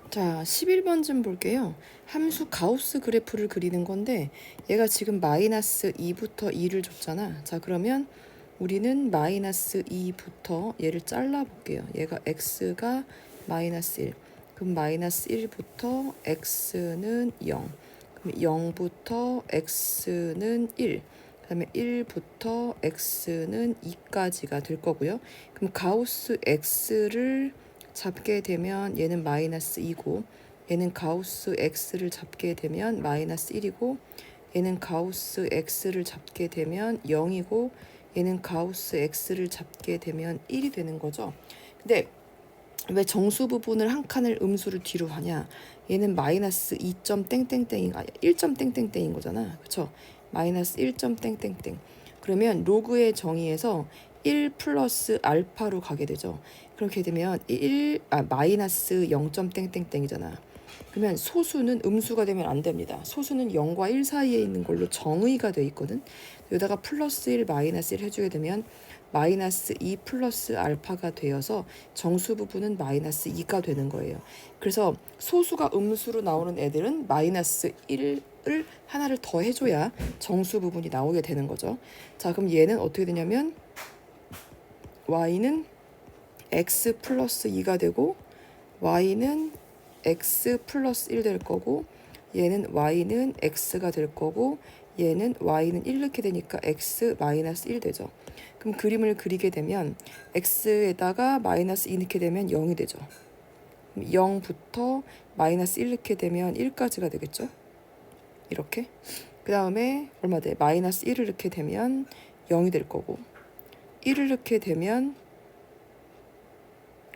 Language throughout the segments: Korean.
자, 11번 좀 볼게요. 함수 가우스 그래프를 그리는 건데 얘가 지금 마이너스 2부터 2를 줬잖아. 자, 그러면 우리는 마이너스 2부터 얘를 잘라 볼게요. 얘가 x가 마이너스 1. 그럼 마이너스 1부터 x는 0. 그럼 0부터 x는 1. 그다음에 1부터 x는 2까지가 될 거고요. 그럼 가우스 x를 잡게 되면 얘는 마이너스 2고, 얘는 가우스 x를 잡게 되면 마이너스 1이고, 얘는 가우스 x를 잡게 되면 0이고, 얘는 가우스 x를 잡게 되면 1이 되는 거죠. 근데 왜 정수 부분을 한 칸을 음수를 뒤로 하냐? 얘는 마이너스 2점 땡땡땡인 1점 땡땡땡인 거잖아. 그쵸? 마이너스 1점 땡땡땡. 그러면 로그의 정의에서 1 플러스 알파로 가게 되죠. 그렇게 되면 마이너스 0점 땡땡땡이잖아. 그러면 소수는 음수가 되면 안 됩니다. 소수는 0과 1 사이에 있는 걸로 정의가 돼 있거든. 여기다가 플러스 1 마이너스 1 해주게 되면 마이너스 2 플러스 알파가 되어서 정수 부분은 마이너스 2가 되는 거예요. 그래서 소수가 음수로 나오는 애들은 마이너스 1을 하나를 더 해줘야 정수 부분이 나오게 되는 거죠. 자, 그럼 얘는 어떻게 되냐면 y는 x 플러스 2가 되고 y는 x 플러스 1 될 거고, 얘는 y는 x가 될 거고, 얘는 y는 1 넣게 되니까 x 마이너스 1 되죠. 그럼 그림을 그리게 되면 x에다가 마이너스 2 넣게 되면 0이 되죠. 0부터 마이너스 1 넣게 되면 1까지가 되겠죠. 이렇게. 그 다음에 얼마 돼? 마이너스 1을 넣게 되면 0이 될 거고, 1을 넣게 되면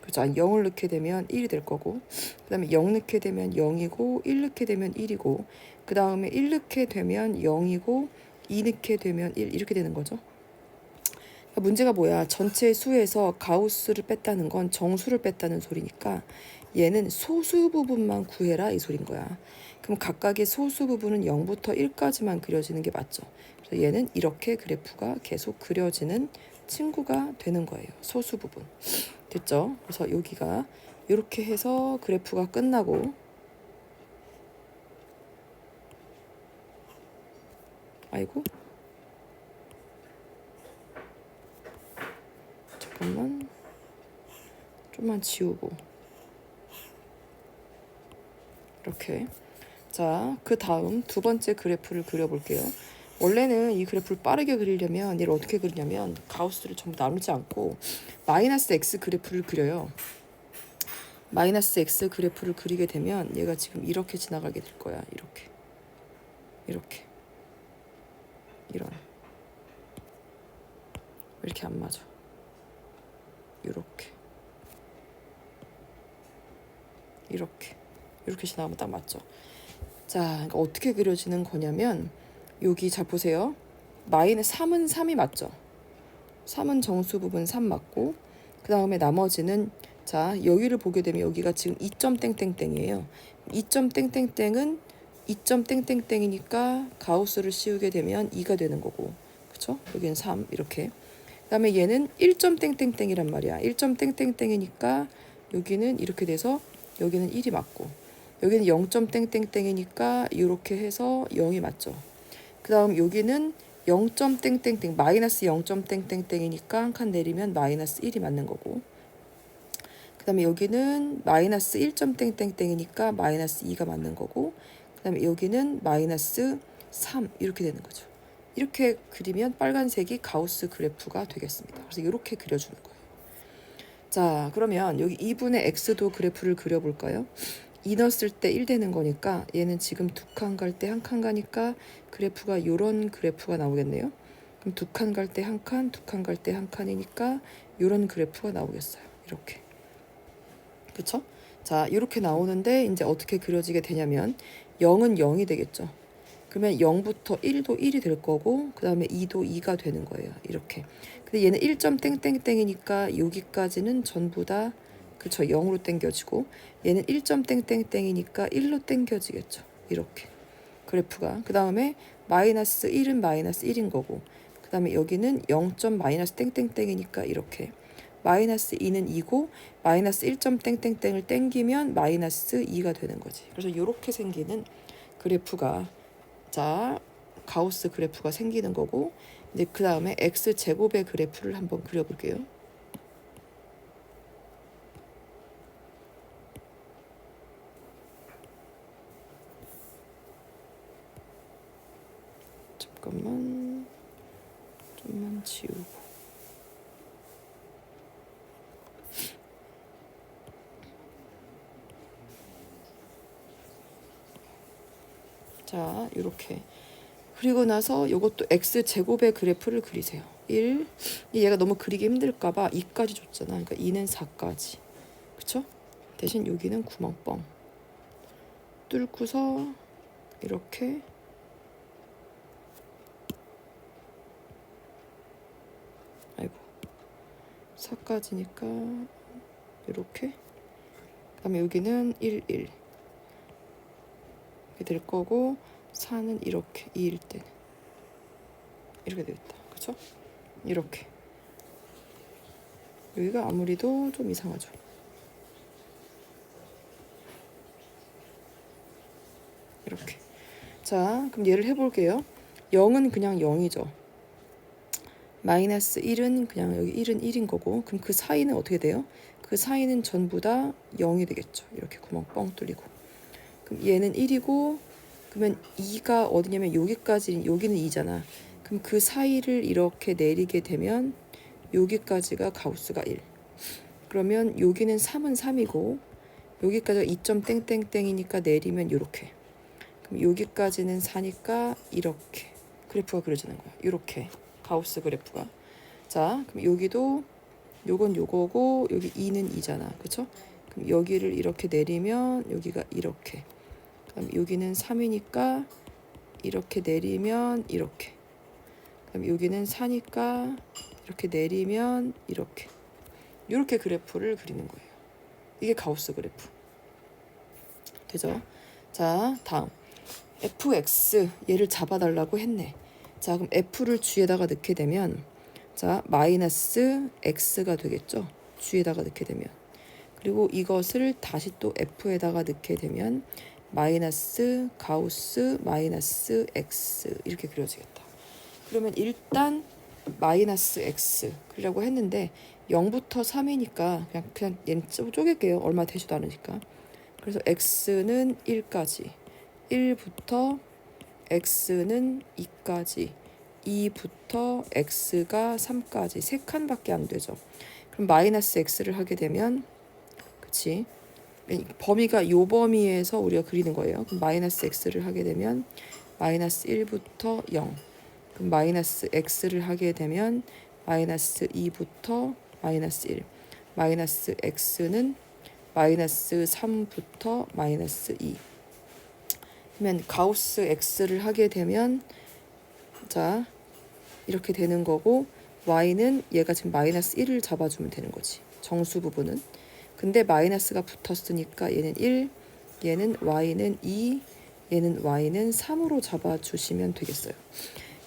그렇죠. 0을 넣게 되면 1이 될 거고, 그 다음에 0 넣게 되면 0이고, 1 넣게 되면 1이고, 그 다음에 1 넣게 되면 0이고, 2 넣게 되면 1 이렇게 되는 거죠. 그러니까 문제가 뭐야? 전체 수에서 가우스를 뺐다는 건 정수를 뺐다는 소리니까 얘는 소수 부분만 구해라 이 소린 거야. 그럼 각각의 소수 부분은 0부터 1까지만 그려지는 게 맞죠. 그래서 얘는 이렇게 그래프가 계속 그려지는 친구가 되는 거예요. 소수 부분. 됐죠? 그래서 여기가 이렇게 해서 그래프가 끝나고, 아이고 잠깐만 좀만 지우고 이렇게. 자, 그 다음 두 번째 그래프를 그려볼게요. 원래는 이 그래프를 빠르게 그리려면 얘를 어떻게 그리냐면 가우스를 전부 나누지 않고 마이너스 x 그래프를 그려요. 마이너스 x 그래프를 그리게 되면 얘가 지금 이렇게 지나가게 될 거야. 이렇게 이런. 왜 이렇게 안 맞아? 이렇게 지나가면 딱 맞죠. 자, 그러니까 어떻게 그려지는 거냐면 여기 잘 보세요. 마이너스 3은 3이 맞죠. 3은 정수 부분 3 맞고, 그 다음에 나머지는, 자, 여기를 보게 되면 여기가 지금 2점 땡땡땡이에요. 2점 땡땡땡은 2점 땡땡땡이니까 가우스를 씌우게 되면 2가 되는 거고, 그쵸? 여기는 3 이렇게. 그 다음에 얘는 1점 땡땡땡이란 말이야. 1점 땡땡땡이니까 여기는 이렇게 돼서 여기는 1이 맞고, 여기는 0점 땡땡땡이니까 이렇게 해서 0이 맞죠. 그 다음 여기는 0점 땡땡땡 마이너스 0점 땡땡땡이니까 한 칸 내리면 마이너스 1이 맞는 거고, 그 다음에 여기는 마이너스 1점 땡땡땡이니까 마이너스 2가 맞는 거고, 그 다음에 여기는 마이너스 3 이렇게 되는 거죠. 이렇게 그리면 빨간색이 가우스 그래프가 되겠습니다. 그래서 이렇게 그려주는 거예요. 자, 그러면 여기 2분의 x도 그래프를 그려볼까요? 2 넣었을 때 1 되는 거니까 얘는 지금 두 칸 갈 때 한 칸 가니까 그래프가 이런 그래프가 나오겠네요. 그럼 두 칸 갈 때 한 칸, 두 칸 갈 때 한 칸이니까 이런 그래프가 나오겠어요. 이렇게. 그쵸? 자, 이렇게 나오는데 이제 어떻게 그려지게 되냐면 0은 0이 되겠죠. 그러면 0부터 1도 1이 될 거고, 그 다음에 2도 2가 되는 거예요. 이렇게. 근데 얘는 1점 땡땡땡이니까 여기까지는 전부 다 그쵸, 0으로 땡겨지고, 얘는 1점 땡땡땡이니까 1로 땡겨지겠죠. 이렇게 그래프가. 그 다음에 마이너스 1은 마이너스 1인 거고, 그 다음에 여기는 0점 마이너스 땡땡땡이니까 이렇게 마이너스 2는 2고 마이너스 1점 땡땡땡을 땡기면 마이너스 2가 되는 거지. 그래서 이렇게 생기는 그래프가 자 가우스 그래프가 생기는 거고 이제 그 다음에 x 제곱의 그래프를 한번 그려볼게요. 잠깐만 좀만 지우고 자 이렇게 그리고 나서 이것도 x 제곱의 그래프를 그리세요. 1 얘가 너무 그리기 힘들까봐 2까지 줬잖아. 그러니까 2는 4까지 그쵸? 대신 여기는 구멍 뻥 뚫고서 이렇게 아이고 4까지니까 이렇게 그 다음에 여기는 1, 1 이렇게 될 거고 4는 이렇게 2일 때는 이렇게 되겠다. 그쵸? 이렇게 여기가 아무리도 좀 이상하죠. 이렇게 자 그럼 얘를 해볼게요. 0은 그냥 0이죠. 마이너스 1은 그냥 여기 1은 1인 거고 그럼 그 사이는 어떻게 돼요? 그 사이는 전부 다 0이 되겠죠. 이렇게 구멍 뻥 뚫리고 그럼 얘는 1이고 그러면 2가 어디냐면 여기까지 여기는 2잖아. 그럼 그 사이를 이렇게 내리게 되면 여기까지가 가우스가 1 그러면 여기는 3은 3이고 여기까지가 2점 땡땡땡이니까 내리면 이렇게 그럼 여기까지는 4니까 이렇게 그래프가 그려지는 거야. 이렇게 가우스 그래프가 자 그럼 여기도 요건 요거고 여기 2는 2잖아. 그쵸? 그럼 여기를 이렇게 내리면 여기가 이렇게 그럼 여기는 3이니까 이렇게 내리면 이렇게 그럼 여기는 4니까 이렇게 내리면 이렇게 그래프를 그리는 거예요. 이게 가우스 그래프 되죠? 자 다음 fx 얘를 잡아달라고 했네. 자 그럼 f를 g에다가 넣게 되면 자 마이너스 x가 되겠죠. g에다가 넣게 되면 그리고 이것을 다시 또 f에다가 넣게 되면 마이너스 가우스 마이너스 x 이렇게 그려지겠다. 그러면 일단 마이너스 x 그리려고 했는데 0부터 3이니까 그냥 얘는 쪼갤게요. 얼마 되지도 않으니까. 그래서 x는 1까지 1부터 x는 2까지 2부터 x가 3까지 3칸밖에 안 되죠. 그럼 마이너스 x를 하게 되면 그치 범위가 요 범위에서 우리가 그리는 거예요. 그럼 마이너스 x를 하게 되면 마이너스 1부터 0 그럼 마이너스 x를 하게 되면 마이너스 2부터 마이너스 1 마이너스 x는 마이너스 3부터 마이너스 2 그러면 가우스 x를 하게 되면 자 이렇게 되는 거고 y는 얘가 지금 마이너스 1을 잡아주면 되는 거지. 정수 부분은 근데 마이너스가 붙었으니까 얘는 1 얘는 y는 2 얘는 y는 3으로 잡아주시면 되겠어요.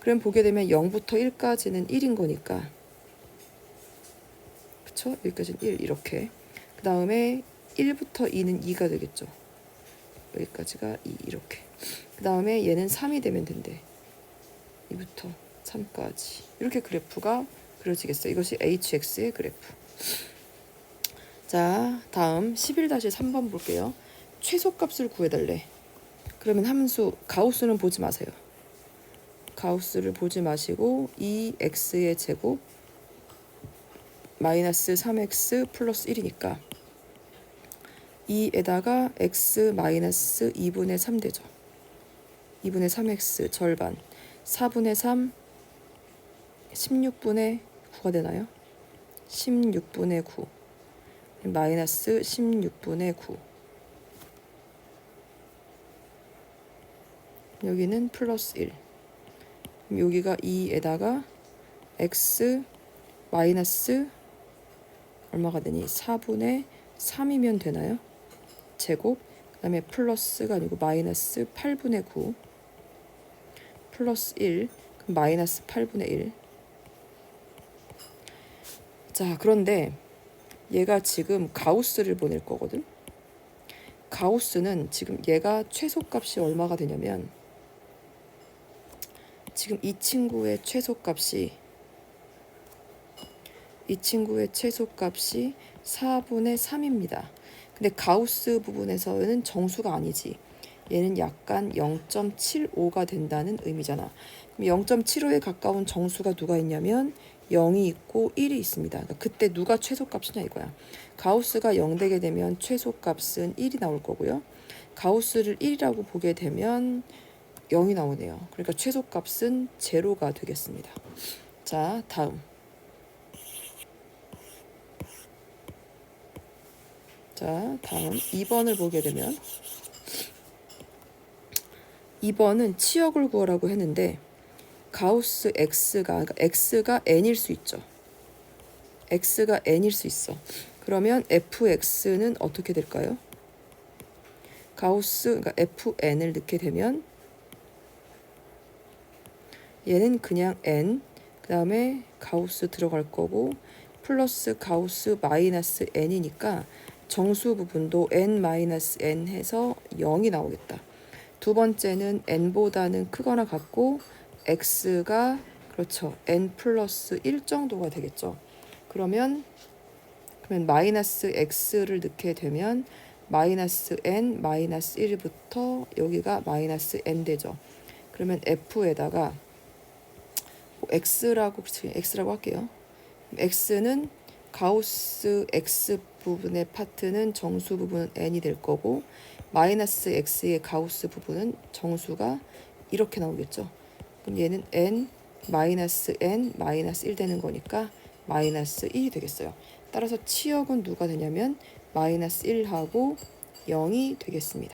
그럼 보게 되면 0부터 1까지는 1인 거니까 그쵸? 여기까지는 1 이렇게 그 다음에 1부터 2는 2가 되겠죠. 여기까지가 2 이렇게 그 다음에 얘는 3이 되면 된대. 2부터 3까지 이렇게 그래프가 그려지겠어요. 이것이 hx의 그래프. 자 다음 11-3번 볼게요. 최소값을 구해달래. 그러면 함수 가우스는 보지 마세요. 가우스를 보지 마시고 2x의 제곱 마이너스 3x 플러스 1이니까 2에다가 x 마이너스 2분의 3 되죠. 2분의 3x 절반 4분의 3 16분의 9가 되나요? 16분의 9 마이너스 16분의 9 여기는 플러스 1 여기가 2에다가 x 마이너스 얼마가 되니? 4분의 3이면 되나요? 제곱 그 다음에 플러스가 아니고 마이너스 8분의 9 플러스 1 그럼 마이너스 8분의 1 자 그런데 얘가 지금 가우스를 보낼 거거든. 가우스는 지금 얘가 최소값이 얼마가 되냐면 지금 이 친구의 최소값이 4분의 3입니다. 근데 가우스 부분에서는 정수가 아니지. 얘는 약간 0.75가 된다는 의미잖아. 그럼 0.75에 가까운 정수가 누가 있냐면 0이 있고 1이 있습니다. 그러니까 그때 누가 최소값이냐 이거야. 가우스가 0 되게 되면 최소값은 1이 나올 거고요. 가우스를 1이라고 보게 되면 0이 나오네요. 그러니까 최소값은 제로가 되겠습니다. 자, 다음 2번을 보게 되면 2번은 치역을 구하라고 했는데 가우스 그러니까 x가 n일 수 있죠. x가 n일 수 있어. 그러면 fx는 어떻게 될까요? 가우스 그러니까 fn을 넣게 되면 얘는 그냥 n 그 다음에 가우스 들어갈 거고 플러스 가우스 마이너스 n이니까 정수 부분도 n-n 해서 0이 나오겠다. 두 번째는 n보다는 크거나 같고 x가 그렇죠. n 플러스 1 정도가 되겠죠. 그러면 마이너스 x를 넣게 되면 마이너스 n 마이너스 1부터 여기가 마이너스 n 되죠. 그러면 f에다가 x라고 할게요. x는 가우스 x 부분의 파트는 정수 부분은 n이 될 거고 마이너스 x의 가우스 부분은 정수가 이렇게 나오겠죠. 그럼 얘는 n 마이너스 1 되는 거니까 마이너스 1이 되겠어요. 따라서 치역은 누가 되냐면 마이너스 1하고 0이 되겠습니다.